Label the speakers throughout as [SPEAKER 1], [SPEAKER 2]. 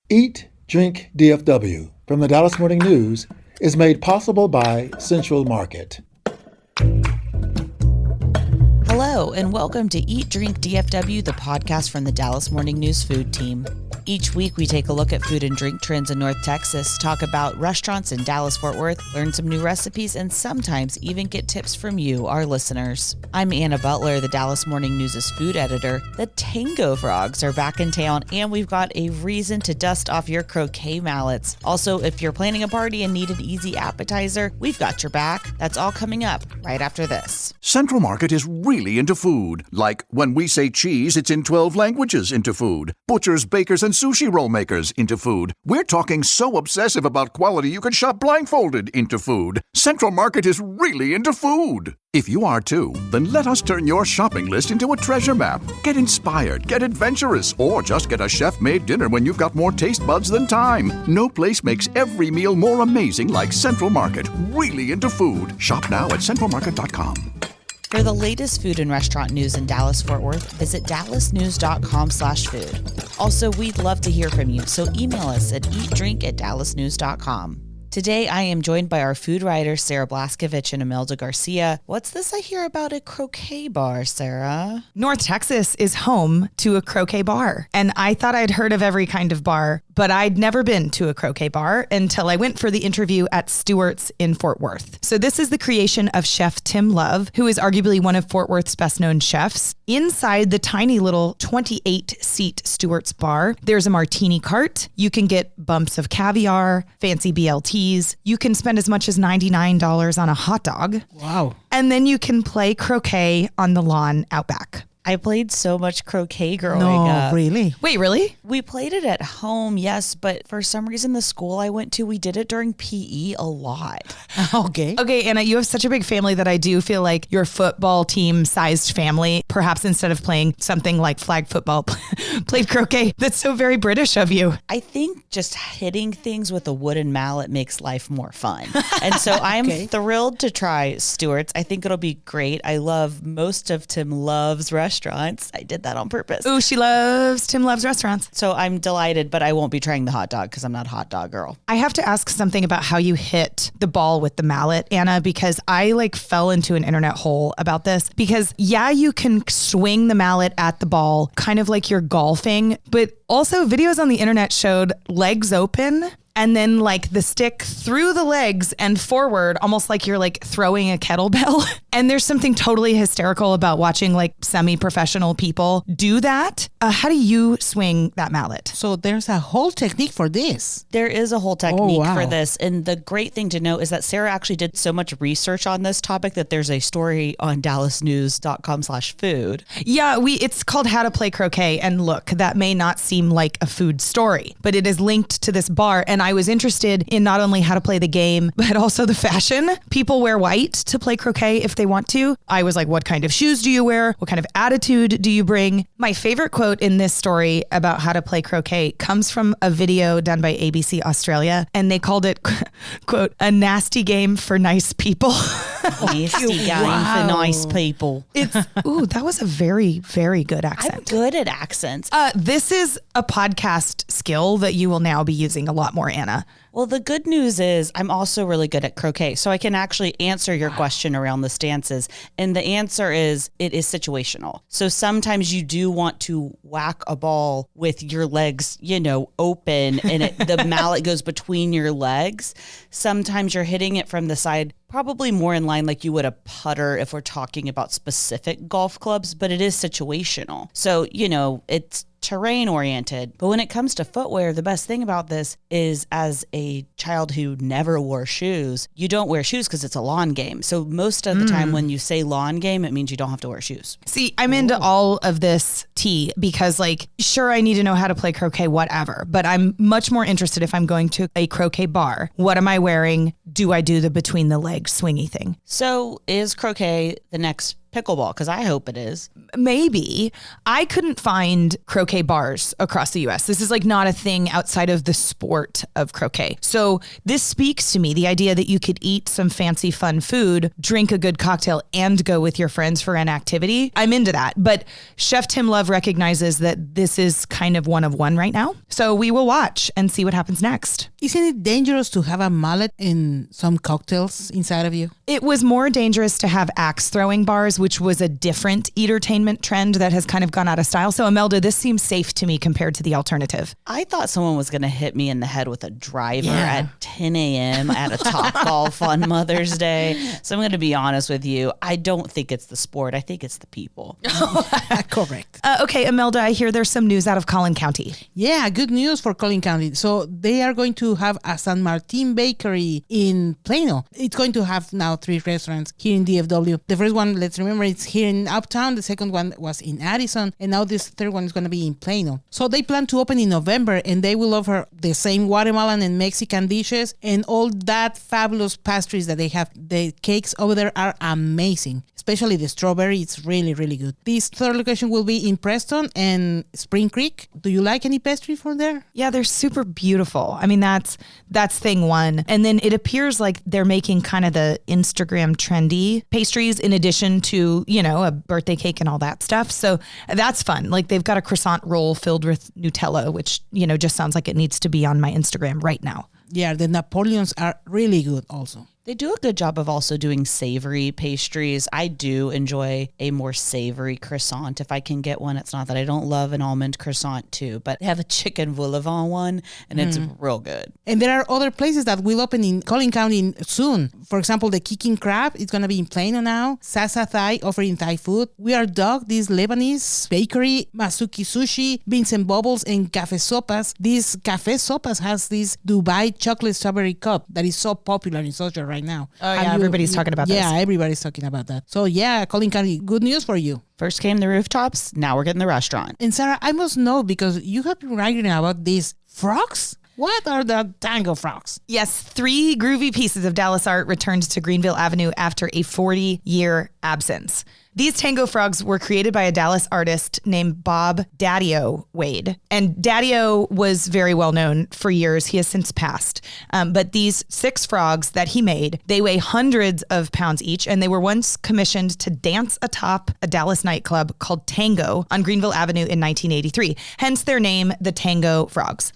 [SPEAKER 1] Eat, Drink, DFW from the Dallas Morning News is made possible by Central Market.
[SPEAKER 2] Hello, and welcome to Eat, Drink, DFW, the podcast from the Dallas Morning News food team. Each week, we take a look at food and drink trends in North Texas, talk about restaurants in Dallas-Fort Worth, learn some new recipes, and sometimes even get tips from you, our listeners. I'm Anna Butler, the Dallas Morning News' food editor. The Tango Frogs are back in town, and we've got a reason to dust off your croquet mallets. Also, if you're planning a party and need an easy appetizer, we've got your back. That's all coming up right after this.
[SPEAKER 3] Central Market is really into food. Like when we say cheese, it's in 12 languages into food. Butchers, bakers, and sushi roll makers into food. We're talking so obsessive about quality you can shop blindfolded into food. Central Market is really into food. If you are too, then let us turn your shopping list into a treasure map. Get inspired, get adventurous, or just get a chef-made dinner when you've got more taste buds than time. No place makes every meal more amazing like Central Market. Really into food. Shop now at centralmarket.com.
[SPEAKER 2] For the latest food and restaurant news in Dallas-Fort Worth, visit dallasnews.com/food. Also, we'd love to hear from you, so email us at eatdrink@dallasnews.com. Today, I am joined by our food writers, Sarah Blaskovich and Imelda Garcia. What's this I hear about a croquet bar, Sarah?
[SPEAKER 4] North Texas is home to a croquet bar. And I thought I'd heard of every kind of bar, but I'd never been to a croquet bar until I went for the interview at Stewart's in Fort Worth. So this is the creation of Chef Tim Love, who is arguably one of Fort Worth's best known chefs. Inside the tiny little 28-seat Stewart's bar, there's a martini cart. You can get bumps of caviar, fancy BLTs. You can spend as much as $99 on a hot dog.
[SPEAKER 5] Wow.
[SPEAKER 4] And then you can play croquet on the lawn out back.
[SPEAKER 2] I played so much croquet growing
[SPEAKER 5] No,
[SPEAKER 2] up.
[SPEAKER 5] really?
[SPEAKER 4] Wait, really?
[SPEAKER 2] We played it at home, yes, but for some reason the school I went to, we did it during PE a lot.
[SPEAKER 5] Okay.
[SPEAKER 4] Okay, Anna, you have such a big family that I do feel like your football team-sized family, perhaps instead of playing something like flag football, played croquet. That's so very British of you.
[SPEAKER 2] I think just hitting things with a wooden mallet makes life more fun. And so I'm thrilled to try Stewart's. I think it'll be great. I love most of Tim Love's restaurants. I did that on purpose.
[SPEAKER 4] Ooh, Tim loves restaurants.
[SPEAKER 2] So I'm delighted, but I won't be trying the hot dog because I'm not a hot dog girl.
[SPEAKER 4] I have to ask something about how you hit the ball with the mallet, Anna, because I fell into an internet hole about this. Because you can swing the mallet at the ball, kind of like you're golfing, but also videos on the internet showed legs open and then the stick through the legs and forward, almost like you're throwing a kettlebell. And there's something totally hysterical about watching semi-professional people do that. How do you swing that mallet?
[SPEAKER 5] So there's a whole technique for this.
[SPEAKER 2] There is a whole technique for this. And the great thing to know is that Sarah actually did so much research on this topic that there's a story on dallasnews.com/food.
[SPEAKER 4] Yeah, it's called How to Play Croquet. And look, that may not seem like a food story, but it is linked to this bar. And I was interested in not only how to play the game, but also the fashion. People wear white to play croquet if they want to. I was like, what kind of shoes do you wear? What kind of attitude do you bring? My favorite quote in this story about how to play croquet comes from a video done by ABC Australia. And they called it, quote, a nasty game for nice people.
[SPEAKER 2] Nasty game for nice people.
[SPEAKER 4] That was a very, very good accent.
[SPEAKER 2] I'm good at accents.
[SPEAKER 4] This is a podcast skill that you will now be using a lot more, Anna.
[SPEAKER 2] Well, the good news is I'm also really good at croquet, so I can actually answer your question around the stances. And the answer is it is situational. So sometimes you do want to whack a ball with your legs, open, and the mallet goes between your legs. Sometimes you're hitting it from the side, probably more in line like you would a putter if we're talking about specific golf clubs, but it is situational. So, it's terrain oriented. But when it comes to footwear, the best thing about this is as a child who never wore shoes, you don't wear shoes because it's a lawn game. So most of the time when you say lawn game, it means you don't have to wear shoes.
[SPEAKER 4] See, I'm into all of this tea because sure, I need to know how to play croquet, whatever, but I'm much more interested if I'm going to a croquet bar. What am I wearing? Do I do the between the legs swingy thing?
[SPEAKER 2] So is croquet the next pickleball? Because I hope it is.
[SPEAKER 4] Maybe. I couldn't find croquet bars across the US. This is like not a thing outside of the sport of croquet. So this speaks to me, the idea that you could eat some fancy fun food, drink a good cocktail, and go with your friends for an activity. I'm into that. But Chef Tim Love recognizes that this is kind of one of one right now. So we will watch and see what happens next.
[SPEAKER 5] Isn't it dangerous to have a mallet in some cocktails inside of you?
[SPEAKER 4] It was more dangerous to have axe throwing bars, which was a different entertainment trend that has kind of gone out of style. So Imelda, this seems safe to me compared to the alternative.
[SPEAKER 2] I thought someone was going to hit me in the head with a driver at 10 a.m. at a Top Golf on Mother's Day. So I'm going to be honest with you. I don't think it's the sport. I think it's the people.
[SPEAKER 5] Correct.
[SPEAKER 4] Okay, Imelda, I hear there's some news out of Collin County.
[SPEAKER 5] Yeah, good news for Collin County. So they are going to have a San Martin bakery in Plano. It's going to have now 3 restaurants here in DFW. The first one, let's remember, it's here in Uptown. The second one was in Addison. And now this third one is going to be in Plano. So they plan to open in November, and they will offer the same Guatemalan and Mexican dishes and all that fabulous pastries that they have. The cakes over there are amazing, especially the strawberry. It's really, really good. This third location will be in Preston and Spring Creek. Do you like any pastry from there?
[SPEAKER 4] Yeah, they're super beautiful. I mean, that's thing one. And then it appears like they're making kind of the Instagram trendy pastries in addition to, a birthday cake and all that stuff. So that's fun. Like they've got a croissant roll filled with Nutella, which, just sounds like it needs to be on my Instagram right now.
[SPEAKER 5] Yeah, the Napoleons are really good also.
[SPEAKER 2] They do a good job of also doing savory pastries. I do enjoy a more savory croissant if I can get one. It's not that I don't love an almond croissant too, but I have a chicken vol au vent one, and it's real good.
[SPEAKER 5] And there are other places that will open in Collin County soon. For example, the Kicking Crab is going to be in Plano now. Sasa Thai offering Thai food. We Are Dog, this Lebanese bakery. Masuki Sushi, Beans and Bubbles, and Cafe Sopas. This Cafe Sopas has this Dubai chocolate strawberry cup that is so popular in social right now.
[SPEAKER 4] Oh, yeah, everybody's talking about this.
[SPEAKER 5] Yeah, everybody's talking about that. So, yeah, Collin County, good news for you.
[SPEAKER 2] First came the rooftops, now we're getting the restaurant.
[SPEAKER 5] And Sarah, I must know, because you have been writing about these frogs. What are the Tango Frogs?
[SPEAKER 4] Yes, 3 groovy pieces of Dallas art returned to Greenville Avenue after a 40-year absence. These Tango Frogs were created by a Dallas artist named Bob Daddio Wade. And Daddio was very well known for years. He has since passed. But these 6 frogs that he made, they weigh hundreds of pounds each, and they were once commissioned to dance atop a Dallas nightclub called Tango on Greenville Avenue in 1983. Hence their name, the Tango Frogs.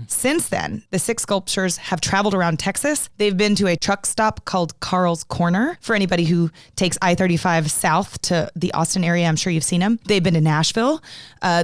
[SPEAKER 4] Since then, the 6 sculptures have traveled around Texas. They've been to a truck stop called Carl's Corner. For anybody who takes I-35 south to the Austin area, I'm sure you've seen them. They've been to Nashville.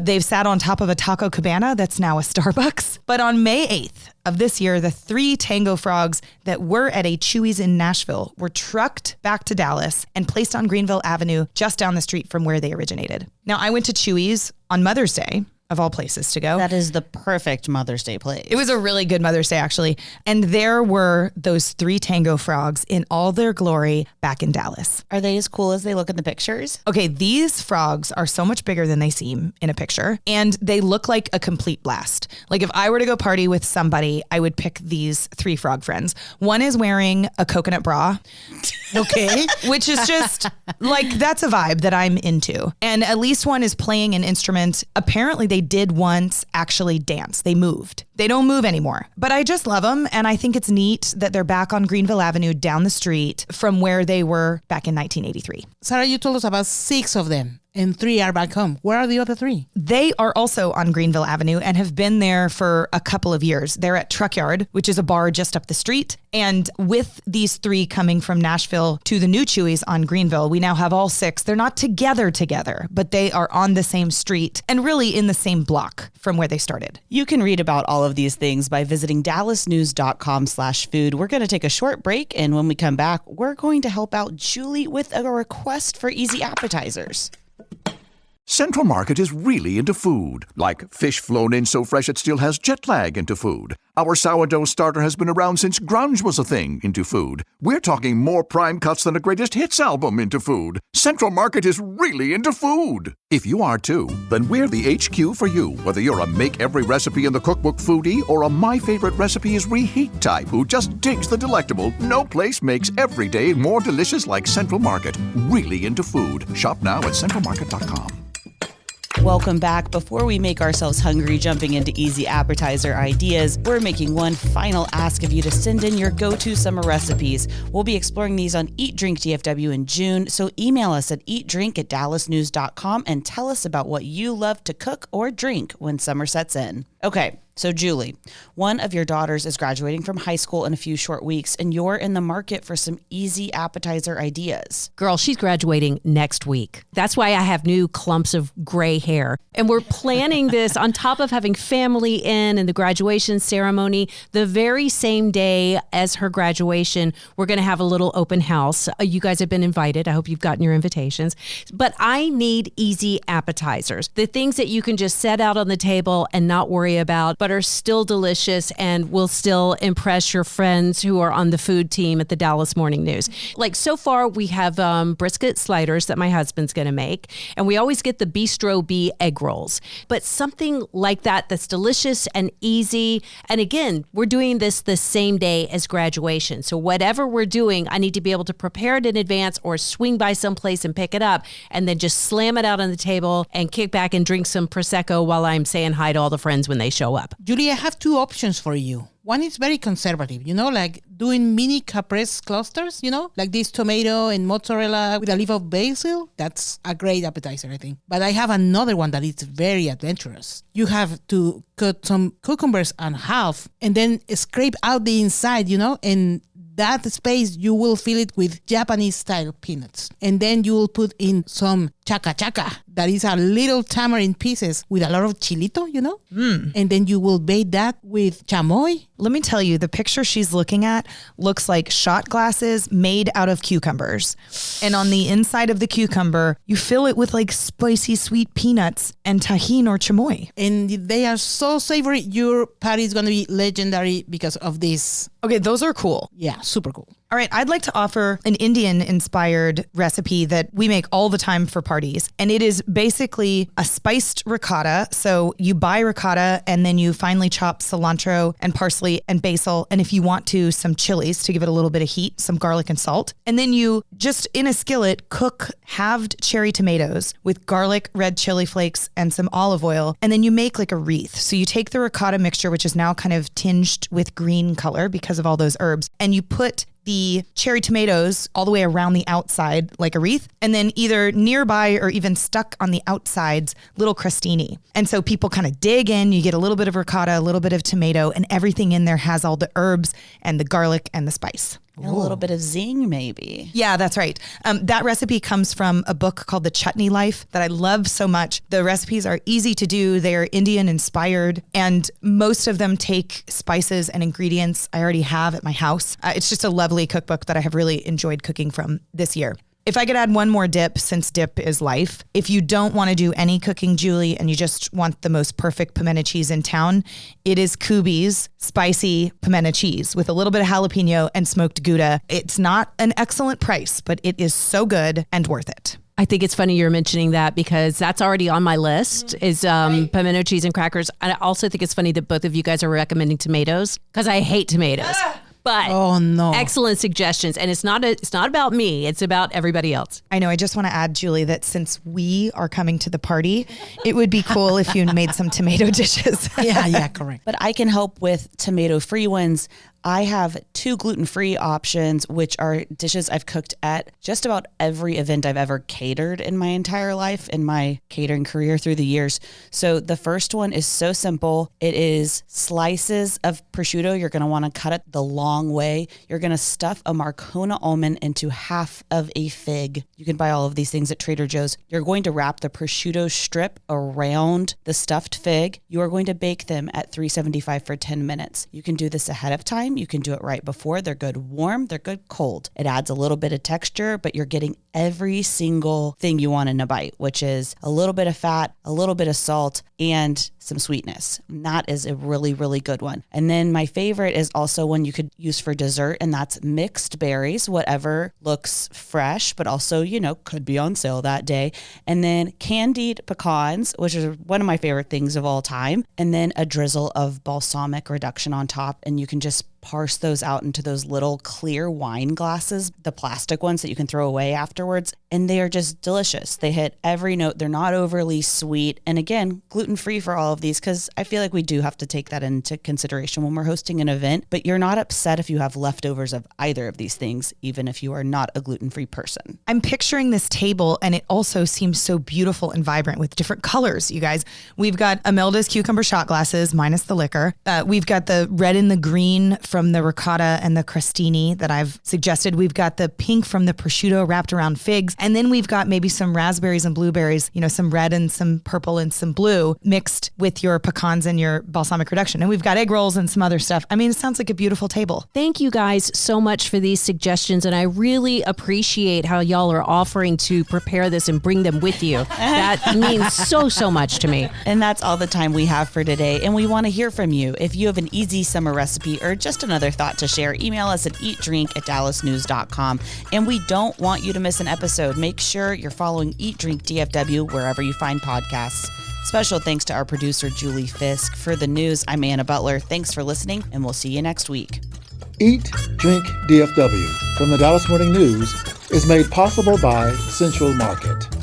[SPEAKER 4] They've sat on top of a taco cabana that's now a Starbucks. But on May 8th of this year, the 3 Tango Frogs that were at a Chuy's in Nashville were trucked back to Dallas and placed on Greenville Avenue just down the street from where they originated. Now, I went to Chuy's on Mother's Day, of all places to go.
[SPEAKER 2] That is the perfect Mother's Day place.
[SPEAKER 4] It was a really good Mother's Day, actually. And there were those 3 Tango Frogs in all their glory back in Dallas.
[SPEAKER 2] Are they as cool as they look in the pictures?
[SPEAKER 4] Okay, these frogs are so much bigger than they seem in a picture, and they look like a complete blast. Like if I were to go party with somebody, I would pick these 3 frog friends. One is wearing a coconut bra.
[SPEAKER 5] Okay.
[SPEAKER 4] Which is just like, that's a vibe that I'm into. And at least one is playing an instrument. Apparently they did once actually dance. They moved. They don't move anymore, but I just love them. And I think it's neat that they're back on Greenville Avenue down the street from where they were back in 1983.
[SPEAKER 5] Sarah, you told us about 6 of them, and 3 are back home. Where are the other 3?
[SPEAKER 4] They are also on Greenville Avenue and have been there for a couple of years. They're at Truck Yard, which is a bar just up the street. And with these 3 coming from Nashville to the new Chuy's on Greenville, we now have all 6. They're not together, but they are on the same street and really in the same block from where they started.
[SPEAKER 2] You can read about all of these things by visiting dallasnews.com/food. We're going to take a short break, and when we come back, we're going to help out Julie with a request for easy appetizers.
[SPEAKER 3] Central Market is really into food, like fish flown in so fresh it still has jet lag into food. Our sourdough starter has been around since grunge was a thing into food. We're talking more prime cuts than a greatest hits album into food. Central Market is really into food. If you are too, then we're the HQ for you, whether you're a make every recipe in the cookbook foodie or a my favorite recipe is reheat type who just digs the delectable. No place makes every day more delicious like Central Market. Really into food. Shop now at centralmarket.com.
[SPEAKER 2] Welcome back. Before we make ourselves hungry jumping into easy appetizer ideas, we're making one final ask of you to send in your go-to summer recipes. We'll be exploring these on Eat Drink DFW in June, so email us at eatdrink@dallasnews.com and tell us about what you love to cook or drink when summer sets in. Okay, so Julie, one of your daughters is graduating from high school in a few short weeks, and you're in the market for some easy appetizer ideas.
[SPEAKER 6] Girl, she's graduating next week. That's why I have new clumps of gray hair. And we're planning this on top of having family in and the graduation ceremony. The very same day as her graduation, we're going to have a little open house. You guys have been invited. I hope you've gotten your invitations. But I need easy appetizers. The things that you can just set out on the table and not worry about, but are still delicious and will still impress your friends who are on the food team at the Dallas Morning News. Like so far, we have brisket sliders that my husband's going to make, and we always get the Bistro B egg rolls. But something like that that's delicious and easy. And again, we're doing this the same day as graduation. So whatever we're doing, I need to be able to prepare it in advance or swing by someplace and pick it up and then just slam it out on the table and kick back and drink some Prosecco while I'm saying hi to all the friends when they show up.
[SPEAKER 5] Julie, I have two options for you. One is very conservative, like doing mini caprese clusters, like this tomato and mozzarella with a leaf of basil. That's a great appetizer, I think. But I have another one that is very adventurous. You have to cut some cucumbers in half and then scrape out the inside, and that space you will fill it with Japanese style peanuts. And then you will put in some chaca, that is a little tamarind pieces with a lot of chilito, And then you will bait that with chamoy.
[SPEAKER 4] Let me tell you, the picture she's looking at looks like shot glasses made out of cucumbers. And on the inside of the cucumber, you fill it with like spicy sweet peanuts and tahini or chamoy.
[SPEAKER 5] And they are so savory. Your party is going to be legendary because of this.
[SPEAKER 4] Okay, those are cool.
[SPEAKER 5] Yeah, super cool.
[SPEAKER 4] All right, I'd like to offer an Indian-inspired recipe that we make all the time for parties. And it is basically a spiced ricotta. So you buy ricotta and then you finely chop cilantro and parsley and basil. And if you want to, some chilies to give it a little bit of heat, some garlic and salt. And then you just in a skillet cook halved cherry tomatoes with garlic, red chili flakes, and some olive oil. And then you make like a wreath. So you take the ricotta mixture, which is now kind of tinged with green color because of all those herbs, and you put the cherry tomatoes all the way around the outside like a wreath, and then either nearby or even stuck on the outsides, little crostini. And so people kind of dig in, you get a little bit of ricotta, a little bit of tomato, and everything in there has all the herbs and the garlic and the spice.
[SPEAKER 2] And a little bit of zing, maybe.
[SPEAKER 4] Yeah, that's right. That recipe comes from a book called The Chutney Life that I love so much. The recipes are easy to do. They are Indian inspired, and most of them take spices and ingredients I already have at my house. It's just a lovely cookbook that I have really enjoyed cooking from this year. If I could add one more dip, since dip is life, if you don't want to do any cooking, Julie, and you just want the most perfect pimento cheese in town, it is Kubi's spicy pimento cheese with a little bit of jalapeno and smoked Gouda. It's not an excellent price, but it is so good and worth it.
[SPEAKER 6] I think it's funny you're mentioning that because that's already on my list is pimento cheese and crackers. And I also think it's funny that both of you guys are recommending tomatoes because I hate tomatoes. But
[SPEAKER 5] oh no,
[SPEAKER 6] excellent suggestions. And it's not about me. It's about everybody else.
[SPEAKER 4] I know. I just want to add, Julie, that since we are coming to the party, it would be cool if you made some tomato dishes.
[SPEAKER 5] Yeah, correct.
[SPEAKER 2] But I can help with tomato-free ones. I have 2 gluten-free options, which are dishes I've cooked at just about every event I've ever catered in my entire life, in my catering career through the years. So the first one is so simple. It is slices of prosciutto. You're going to want to cut it the long way. You're going to stuff a Marcona almond into half of a fig. You can buy all of these things at Trader Joe's. You're going to wrap the prosciutto strip around the stuffed fig. You are going to bake them at 375 for 10 minutes. You can do this ahead of time. them. You can do it right before. They're good warm. They're good cold. It adds a little bit of texture, but you're getting every single thing you want in a bite, which is a little bit of fat, a little bit of salt, and some sweetness. And that is a really, really good one. And then my favorite is also one you could use for dessert, and that's mixed berries, whatever looks fresh, but also, could be on sale that day. And then candied pecans, which is one of my favorite things of all time. And then a drizzle of balsamic reduction on top. And you can just parse those out into those little clear wine glasses, the plastic ones that you can throw away afterwards. And they are just delicious. They hit every note. They're not overly sweet. And again, gluten-free for all of these, because I feel like we do have to take that into consideration when we're hosting an event. But you're not upset if you have leftovers of either of these things, even if you are not a gluten-free person.
[SPEAKER 4] I'm picturing this table, and it also seems so beautiful and vibrant with different colors, you guys. We've got Imelda's cucumber shot glasses, minus the liquor. We've got the red and the green from the ricotta and the crostini that I've suggested. We've got the pink from the prosciutto wrapped around figs. And then we've got maybe some raspberries and blueberries, some red and some purple and some blue mixed with your pecans and your balsamic reduction. And we've got egg rolls and some other stuff. I mean, it sounds like a beautiful table.
[SPEAKER 6] Thank you guys so much for these suggestions. And I really appreciate how y'all are offering to prepare this and bring them with you. That means so much to me.
[SPEAKER 2] And that's all the time we have for today. And we want to hear from you. If you have an easy summer recipe or just another thought to share, email us at eatdrink@dallasnews.com. And we don't want you to miss an episode. Make sure you're following Eat Drink DFW wherever you find podcasts. Special thanks to our producer, Julie Fisk. For the news, I'm Anna Butler. Thanks for listening, and we'll see you next week.
[SPEAKER 1] Eat, Drink, DFW from the Dallas Morning News is made possible by Central Market.